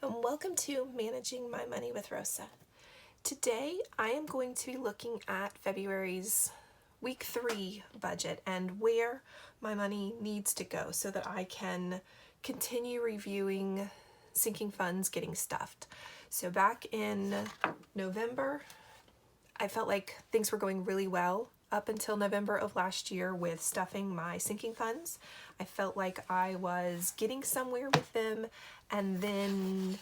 Welcome to Managing My Money with Rosa. Today I am going to be looking at February's week 3 budget and where my money needs to go so that I can continue reviewing sinking funds getting stuffed. So back in November, I felt like things were going really well up until November of last year with stuffing my sinking funds. I felt like I was getting somewhere with them, and then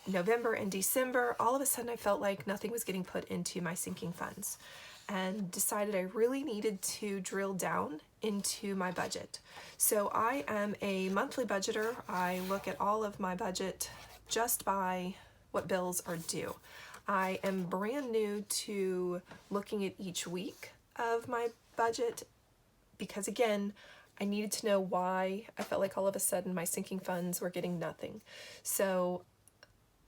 November and December, all of a sudden I felt like nothing was getting put into my sinking funds and decided I really needed to drill down into my budget. So I am a monthly budgeter. I look at all of my budget just by what bills are due. I am brand new to looking at each week of my budget because, again, I needed to know why I felt like all of a sudden my sinking funds were getting nothing. So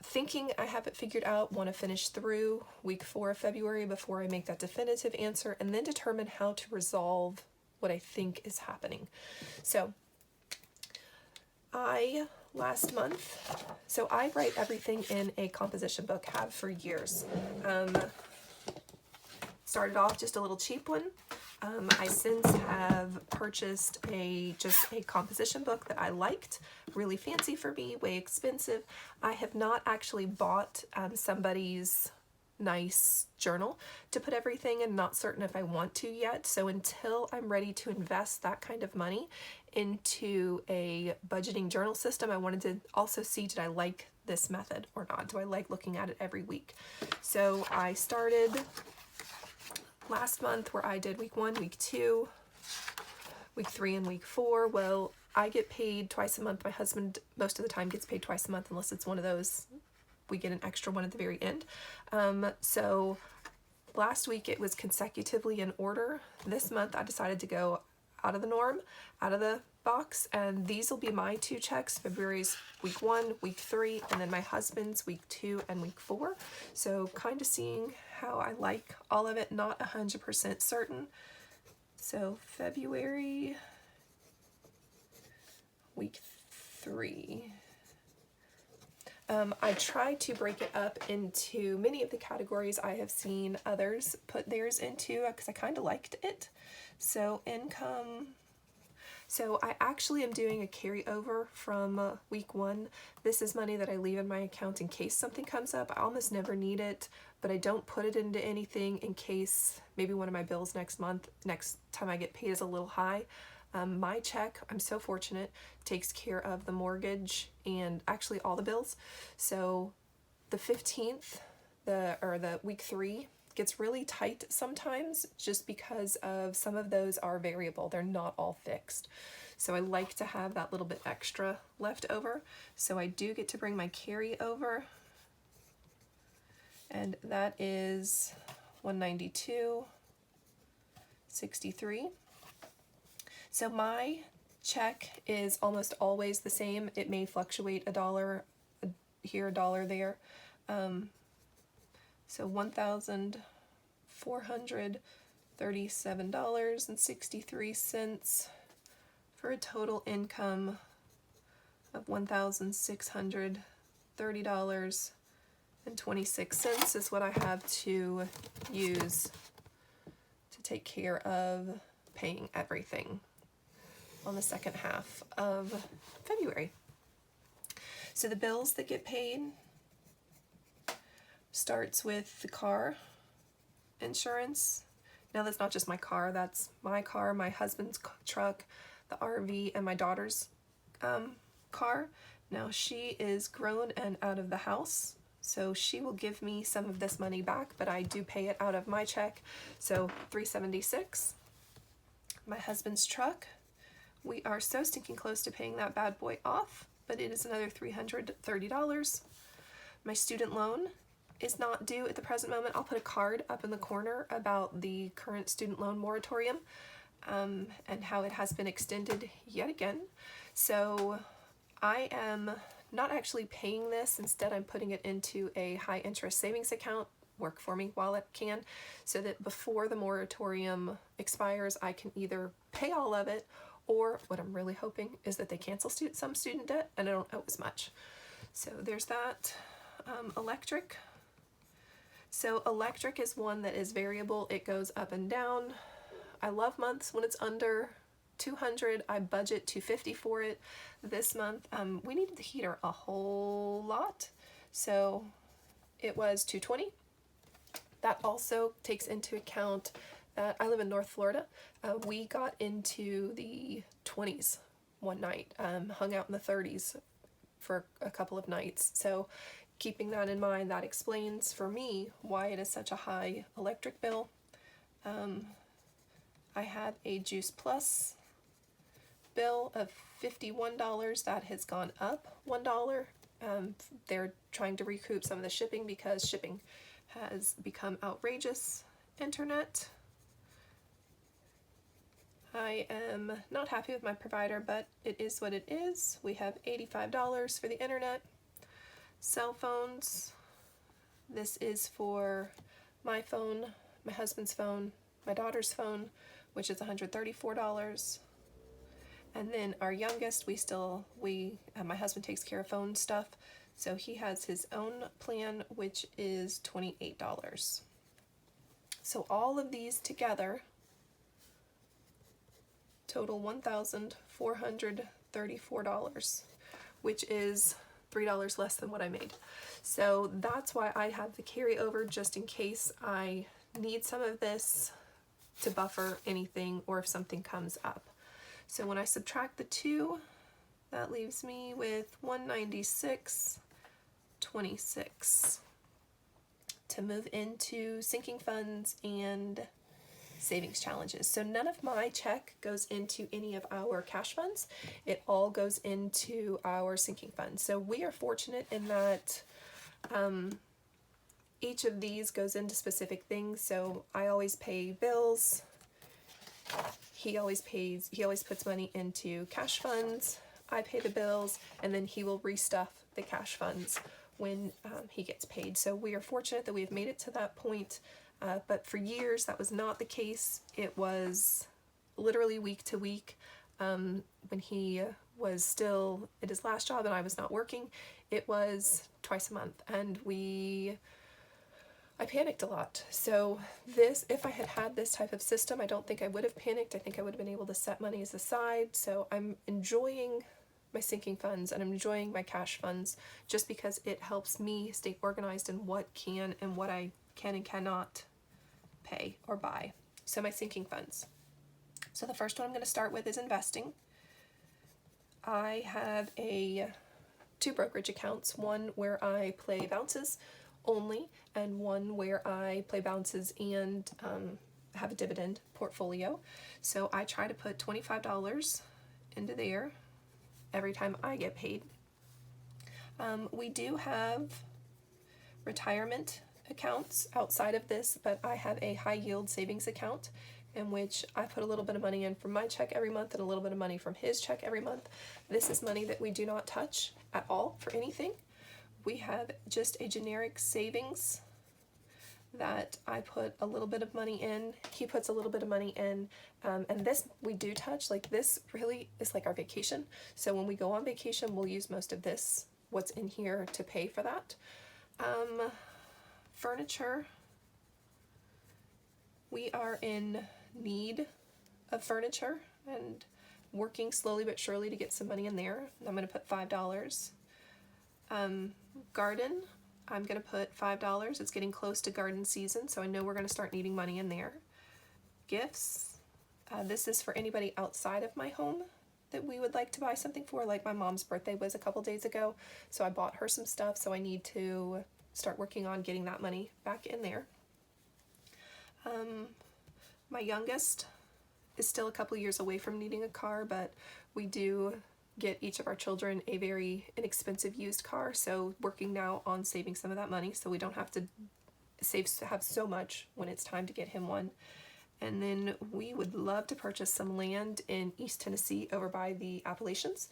thinking I have it figured out, want to finish through week 4 of February before I make that definitive answer and then determine how to resolve what I think is happening. So last month, I write everything in a composition book, have for years. Started off just a little cheap one. I since have purchased just a composition book that I liked, really fancy for me, way expensive. I have not actually bought somebody's nice journal to put everything in, not certain if I want to yet. So until I'm ready to invest that kind of money into a budgeting journal system, I wanted to also see, did I like this method or not? Do I like looking at it every week? So I started last month where I did week 1, week 2, week 3, and week 4. Well, I get paid twice a month. My husband most of the time gets paid twice a month unless it's one of those we get an extra one at the very end. So last week it was consecutively in order. This month I decided to go out of the norm, out of the box, and these will be my 2 checks. February's week 1, week 3, and then my husband's week 2 and week 4. So kind of seeing how I like all of it, not 100% certain. So February, week 3. I try to break it up into many of the categories I have seen others put theirs into because I kind of liked it. So income. So I actually am doing a carryover from week 1. This is money that I leave in my account in case something comes up. I almost never need it, but I don't put it into anything in case maybe one of my bills next time I get paid is a little high. My check, I'm so fortunate, takes care of the mortgage and actually all the bills. So the 15th, the week 3 gets really tight sometimes just because of some of those are variable. They're not all fixed. So I like to have that little bit extra left over. So I do get to bring my carry over. And that is $192.63. So my check is almost always the same. It may fluctuate $1 here, $1 there. So $1,437.63 for a total income of $1,630.26 is what I have to use to take care of paying everything on the second half of February. So the bills that get paid starts with the car insurance. Now that's not just my car, that's my car, my husband's truck, the RV, and my daughter's car. Now she is grown and out of the house, so she will give me some of this money back, but I do pay it out of my check. So $376. My husband's truck, we are so stinking close to paying that bad boy off, but it is another $330. My student loan is not due at the present moment. I'll put a card up in the corner about the current student loan moratorium and how it has been extended yet again. So I am not actually paying this. Instead, I'm putting it into a high interest savings account, work for me while it can, so that before the moratorium expires, I can either pay all of it, or what I'm really hoping is that they cancel some student debt and I don't owe as much. So there's that. Electric. So electric is one that is variable. It goes up and down. I love months when it's under 200. I budget 250 for it. This month, we needed the heater a whole lot, so it was 220. That also takes into account that I live in North Florida. We got into the 20s one night, hung out in the 30s for a couple of nights. So keeping that in mind, that explains for me why it is such a high electric bill. I had a Juice Plus bill of $51. That has gone up $1. They're trying to recoup some of the shipping because shipping has become outrageous. Internet. I am not happy with my provider, but it is what it is. We have $85 for the internet. Cell phones. This is for my phone, my husband's phone, my daughter's phone, which is $134. And then our youngest, my husband takes care of phone stuff, so he has his own plan, which is $28. So all of these together total $1,434, which is $3 less than what I made. So that's why I have the carryover, just in case I need some of this to buffer anything or if something comes up. So when I subtract the two, that leaves me with $196.26 to move into sinking funds and savings challenges. So none of my check goes into any of our cash funds. It all goes into our sinking funds. So we are fortunate in that each of these goes into specific things. So I always pay bills. He always puts money into cash funds. I pay the bills, and then he will restuff the cash funds when he gets paid. So we are fortunate that we have made it to that point. But for years, that was not the case. It was literally week to week. When he was still at his last job and I was not working, it was twice a month. And I panicked a lot. So if I had had this type of system, I don't think I would have panicked. I think I would have been able to set monies aside. So I'm enjoying my sinking funds and I'm enjoying my cash funds just because it helps me stay organized in what I can and cannot pay or buy. So my sinking funds. So the first one I'm going to start with is investing. I have two brokerage accounts, one where I play bounces only and one where I play bounces and have a dividend portfolio. So I try to put $25 into there every time I get paid. We do have retirement accounts outside of this, but I have a high yield savings account in which I put a little bit of money in from my check every month and a little bit of money from his check every month. This is money that we do not touch at all for anything. We have just a generic savings that I put a little bit of money in. He puts a little bit of money in, and this we do touch. Like, this really is like our vacation. So when we go on vacation, we'll use most of this, what's in here, to pay for that. Furniture. We are in need of furniture and working slowly but surely to get some money in there. I'm going to put $5. Garden, I'm going to put $5. It's getting close to garden season, so I know we're going to start needing money in there. Gifts. This is for anybody outside of my home that we would like to buy something for. Like, my mom's birthday was a couple days ago, so I bought her some stuff, so I need to start working on getting that money back in there. My youngest is still a couple years away from needing a car, but we do get each of our children a very inexpensive used car, so working now on saving some of that money so we don't have to have so much when it's time to get him one. And then we would love to purchase some land in East Tennessee over by the Appalachians,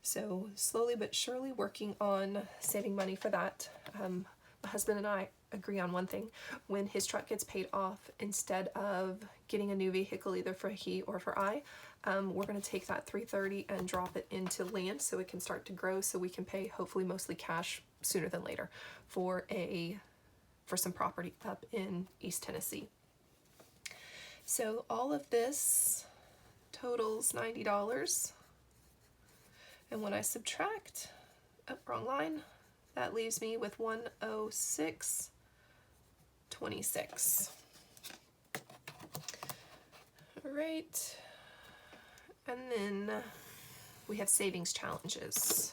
so slowly but surely working on saving money for that. my husband and I agree on one thing. When his truck gets paid off, instead of getting a new vehicle either for he or for I, we're going to take that $330 and drop it into land so it can start to grow, so we can pay hopefully mostly cash sooner than later for some property up in East Tennessee. So all of this totals $90. And when I subtract, wrong line, that leaves me with $106.26. All right. And then we have savings challenges.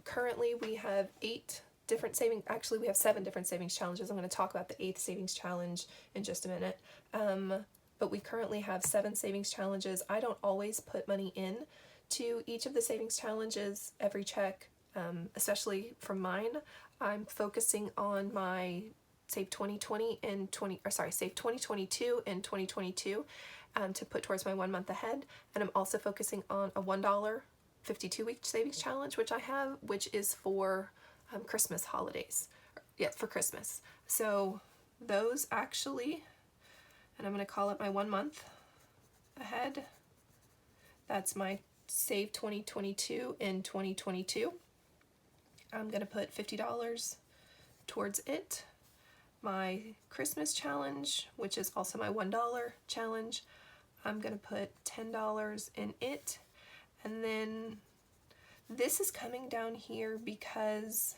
Currently we have 8 different actually we have 7 different savings challenges. I'm going to talk about the 8th savings challenge in just a minute. But we currently have 7 savings challenges. I don't always put money in to each of the savings challenges every check, especially from mine. I'm focusing on my Save 2020 and Save 2022 and 2022 to put towards my 1 month ahead. And I'm also focusing on a $1 52-week savings challenge, which I have, which is for Christmas holidays. Yeah, for Christmas. So those actually, and I'm going to call it my 1 month ahead. That's my Save 2022 and 2022. I'm going to put $50 towards it. My Christmas challenge, which is also my $1 challenge, I'm going to put $10 in it. And then this is coming down here because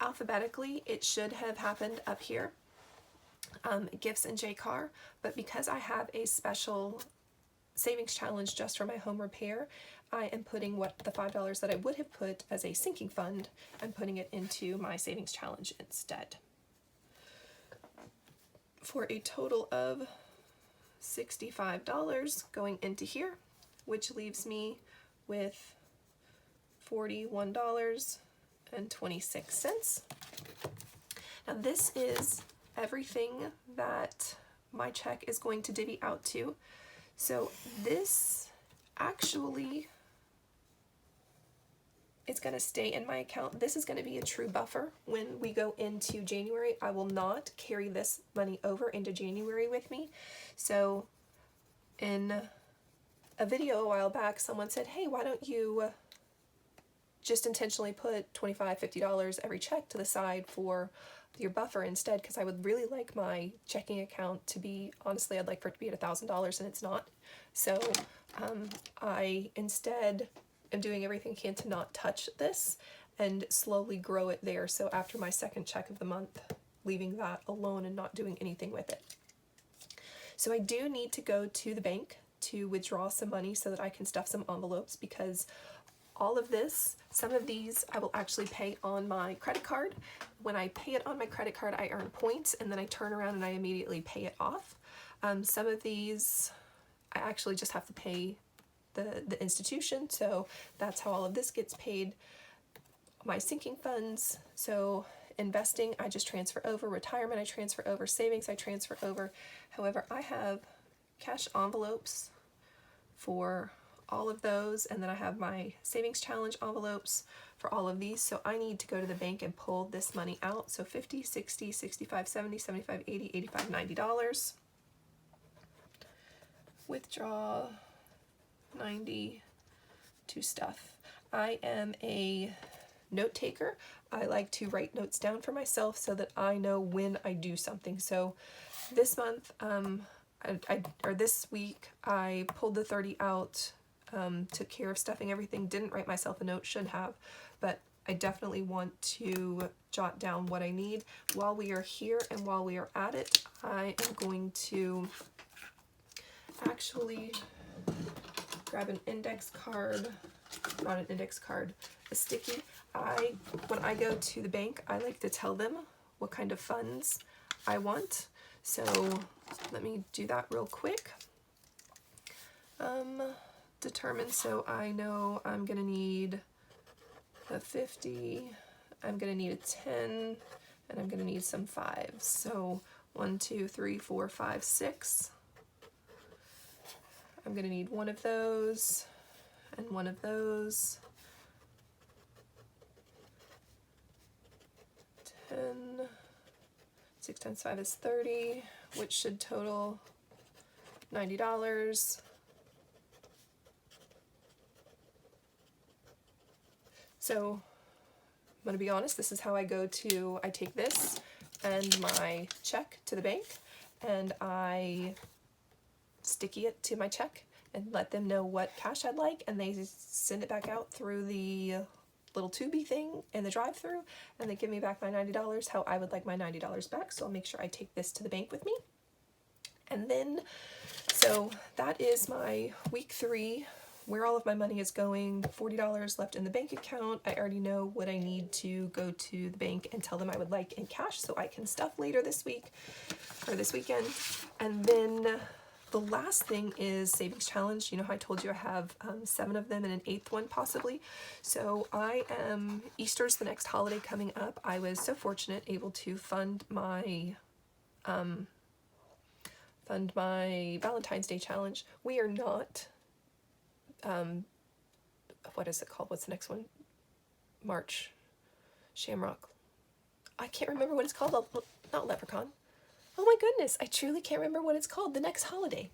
alphabetically it should have happened up here, gifts and JCAR, but because I have a special savings challenge just for my home repair, I am putting the $5 that I would have put as a sinking fund and putting it into my savings challenge instead, for a total of $65 going into here, which leaves me with $41.26. Now this is everything that my check is going to divvy out to. So this actually is going to stay in my account. This is going to be a true buffer when we go into January. I will not carry this money over into January with me. So in a video a while back, someone said, hey, why don't you just intentionally put $25, $50 every check to the side for your buffer instead, because I would really like my checking account to be, honestly, I'd like for it to be at $1,000 and it's not. So I instead am doing everything I can to not touch this and slowly grow it there. So after my second check of the month, leaving that alone and not doing anything with it. So I do need to go to the bank to withdraw some money so that I can stuff some envelopes, because all of this, some of these I will actually pay on my credit card. When I pay it on my credit card, I earn points and then I turn around and I immediately pay it off. Some of these I actually just have to pay the institution, so that's how all of this gets paid. My sinking funds, so investing I just transfer over, retirement I transfer over, savings I transfer over. However, I have cash envelopes for all of those, and then I have my savings challenge envelopes for all of these, so I need to go to the bank and pull this money out. So $50, $60, $65, $70, $75, $80, $85, $90. Withdraw 90 to stuff. I am a note taker. I like to write notes down for myself so that I know when I do something. So this month, or this week, I pulled the 30 out, took care of stuffing everything, didn't write myself a note, should have, but I definitely want to jot down what I need. While we are here and while we are at it, I am going to actually grab an index card, not an index card, a sticky. When I go to the bank, I like to tell them what kind of funds I want. So let me do that real quick. Determine, so I know I'm gonna need a 50, I'm gonna need a 10, and I'm gonna need some 5s. So 1, 2, 3, 4, 5, 6. I'm gonna need one of those and one of those. 6 times 5 is 30, which should total $90. So I'm going to be honest, this is how I take this and my check to the bank, and I sticky it to my check and let them know what cash I'd like, and they send it back out through the little tubey thing in the drive-through, and they give me back my $90, how I would like my $90 back. So I'll make sure I take this to the bank with me. And then, so that is my week 3, where all of my money is going. $40 left in the bank account. I already know what I need to go to the bank and tell them I would like in cash so I can stuff later this week or this weekend. And then the last thing is savings challenge. You know how I told you I have 7 of them and an 8th one possibly. So Easter's the next holiday coming up. I was so fortunate able to fund my Valentine's Day challenge. We are not, what is it called? What's the next one? March. Shamrock. I can't remember what it's called. Not Leprechaun. Oh my goodness, I truly can't remember what it's called. The next holiday.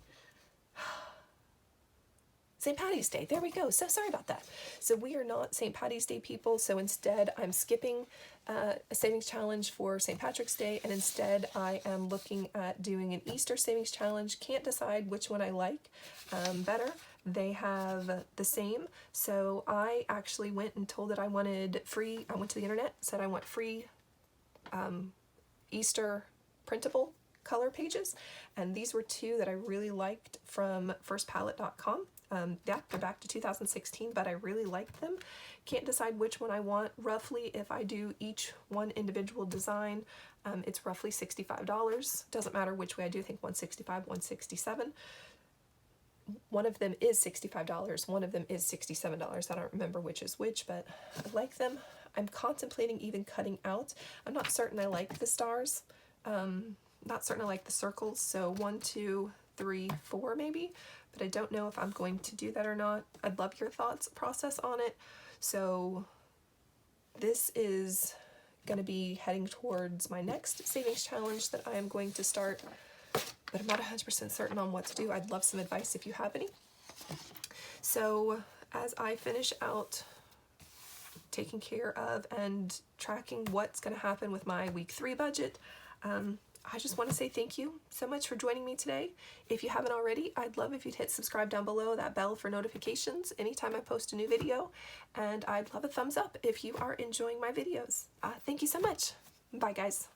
St. Patty's Day. There we go. So sorry about that. So we are not St. Patty's Day people. So instead I'm skipping a savings challenge for St. Patrick's Day. And instead I am looking at doing an Easter savings challenge. Can't decide which one I like better. They have the same. So I actually went and told that I wanted free. I went to the internet, said I want free Easter printable color pages, and these were 2 that I really liked from firstpalette.com. Yeah, they're back to 2016, but I really liked them. Can't decide which one I want. Roughly, if I do each one individual design, it's roughly $65. Doesn't matter which way I do. I think $165, $167. One of them is $65. One of them is $67. I don't remember which is which, but I like them. I'm contemplating even cutting out. I'm not certain I like the stars. Not certain I like the circles, so 1, 2, 3, 4 maybe, but I don't know if I'm going to do that or not. I'd love your process on it. So this is going to be heading towards my next savings challenge that I am going to start, but I'm not 100% certain on what to do. I'd love some advice if you have any. So as I finish out taking care of and tracking what's going to happen with my week 3 budget, I just want to say thank you so much for joining me today. If you haven't already, I'd love if you'd hit subscribe down below, that bell for notifications anytime I post a new video, and I'd love a thumbs up if you are enjoying my videos. Thank you so much. Bye guys.